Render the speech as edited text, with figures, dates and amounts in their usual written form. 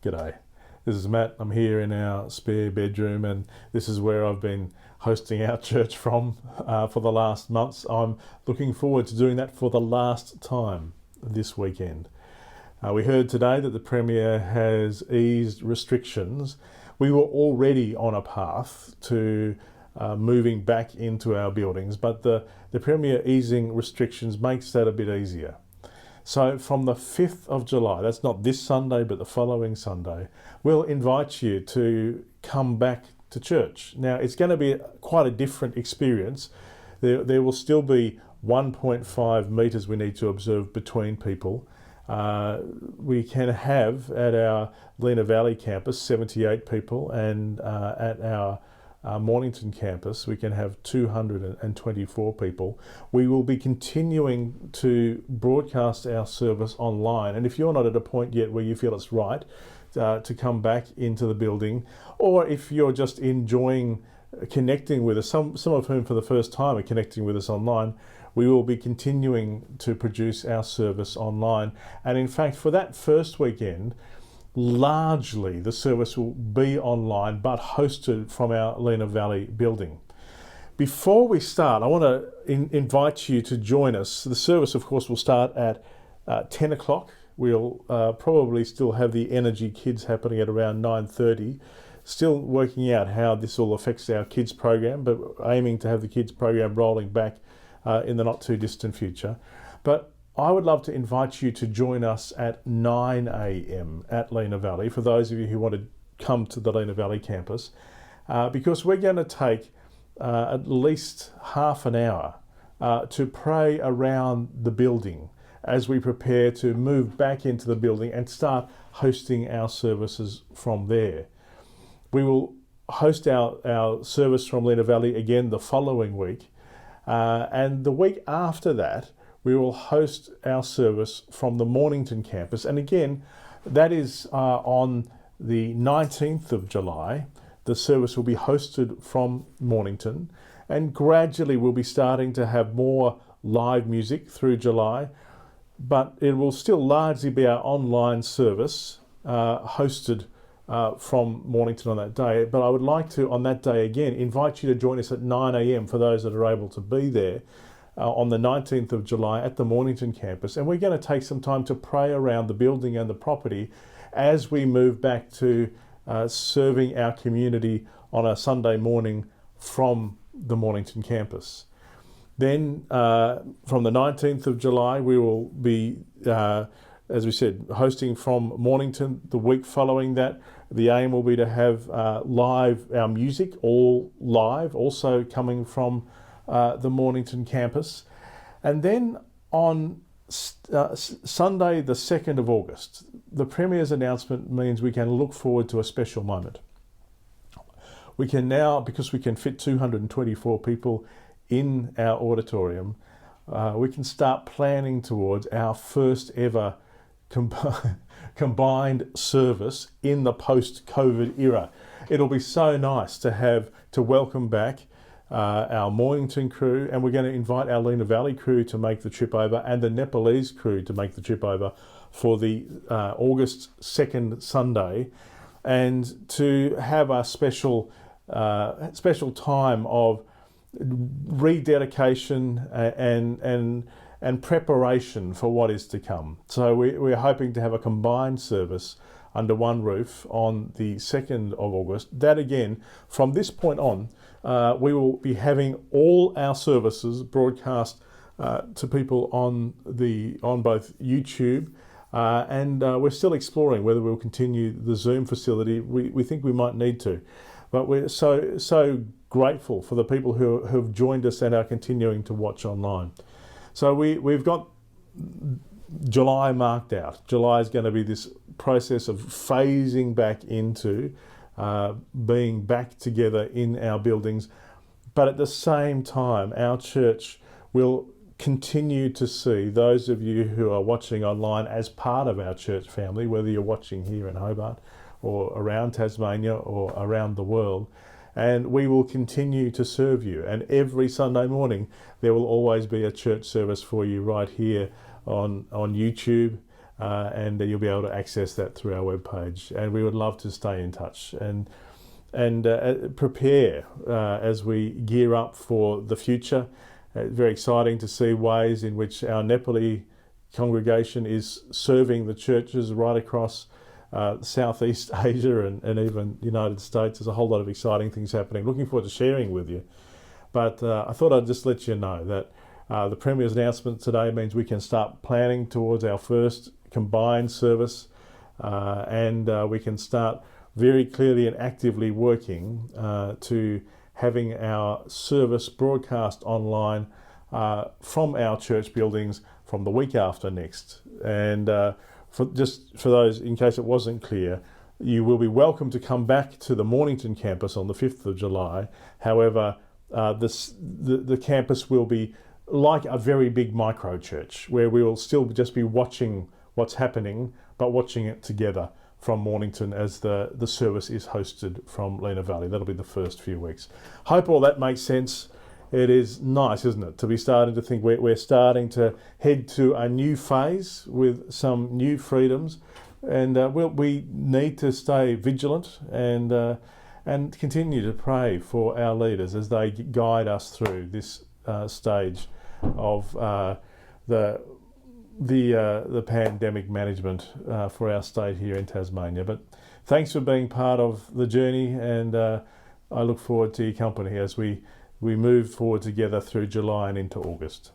G'day. This is Matt. I'm here in our spare bedroom, and this is where I've been hosting our church from for the last months. I'm looking forward to doing that for the last time this weekend. We heard today that the Premier has eased restrictions. We were already on a path to moving back into our buildings, but the Premier easing restrictions makes that a bit easier. So from the 5th of July, that's not this Sunday, but the following Sunday, we'll invite you to come back to church. Now, it's going to be quite a different experience. There will still be 1.5 metres we need to observe between people. We can have at our Lena Valley campus 78 people, and at our Mornington campus we can have 224 people. We will be continuing to broadcast our service online, and if you're not at a point yet where you feel it's right to come back into the building, or if you're just enjoying connecting with us, some of whom for the first time are connecting with us online, we will be continuing to produce our service online. And in fact, for that first weekend, largely the service will be online but hosted from our Lena Valley building. Before we start, I want to invite you to join us. The service, of course, will start at 10 o'clock. We'll probably still have the Energy Kids happening at around 9:30. Still working out how this all affects our kids program, but aiming to have the kids program rolling back in the not too distant future. But I would love to invite you to join us at 9 a.m. at Lena Valley, for those of you who want to come to the Lena Valley campus, because we're going to take at least half an hour to pray around the building as we prepare to move back into the building and start hosting our services from there. We will host our service from Lena Valley again the following week, and the week after that we will host our service from the Mornington campus. And again, that is on the 19th of July. The service will be hosted from Mornington, and gradually we'll be starting to have more live music through July, but it will still largely be our online service hosted from Mornington on that day. But I would like to, on that day again, invite you to join us at 9 a.m. for those that are able to be there on the 19th of July at the Mornington campus. And we're going to take some time to pray around the building and the property as we move back to serving our community on a Sunday morning from the Mornington campus. Then from the 19th of July, we will be, as we said, hosting from Mornington. The week following that, the aim will be to have our music all live, also coming from the Mornington campus. And then on Sunday, the 2nd of August, the Premier's announcement means we can look forward to a special moment. We can now, because we can fit 224 people in our auditorium, we can start planning towards our first ever combined service in the post-COVID era. It'll be so nice to welcome back our Mornington crew, and we're going to invite our Lena Valley crew to make the trip over, and the Nepalese crew to make the trip over for the August 2nd Sunday, and to have a special time of rededication and preparation for what is to come. So we're hoping to have a combined service under one roof on the 2nd of August. That again, from this point on, we will be having all our services broadcast to people on both YouTube, and we're still exploring whether we'll continue the Zoom facility. We think we might need to, but we're so grateful for the people who have joined us and are continuing to watch online. So we've got July marked out. July is going to be this process of phasing back into being back together in our buildings, but at the same time our church will continue to see those of you who are watching online as part of our church family, whether you're watching here in Hobart or around Tasmania or around the world, and we will continue to serve you. And every Sunday morning there will always be a church service for you right here on YouTube, and you'll be able to access that through our webpage. And we would love to stay in touch and prepare as we gear up for the future. Very exciting to see ways in which our Nepali congregation is serving the churches right across Southeast Asia and even the United States. There's a whole lot of exciting things happening. Looking forward to sharing with you. But I thought I'd just let you know that the Premier's announcement today means we can start planning towards our first combined service, and we can start very clearly and actively working to having our service broadcast online from our church buildings from the week after next. And for those, in case it wasn't clear, you will be welcome to come back to the Mornington campus on the 5th of July. However, the campus will be like a very big micro church, where we will still just be watching what's happening, but watching it together from Mornington as the service is hosted from Lena Valley. That'll be the first few weeks. Hope all that makes sense. It is nice, isn't it, to be starting to think we're starting to head to a new phase with some new freedoms, and we need to stay vigilant and continue to pray for our leaders as they guide us through this stage of the pandemic management for our state here in Tasmania. But thanks for being part of the journey, and I look forward to your company as we move forward together through July and into August.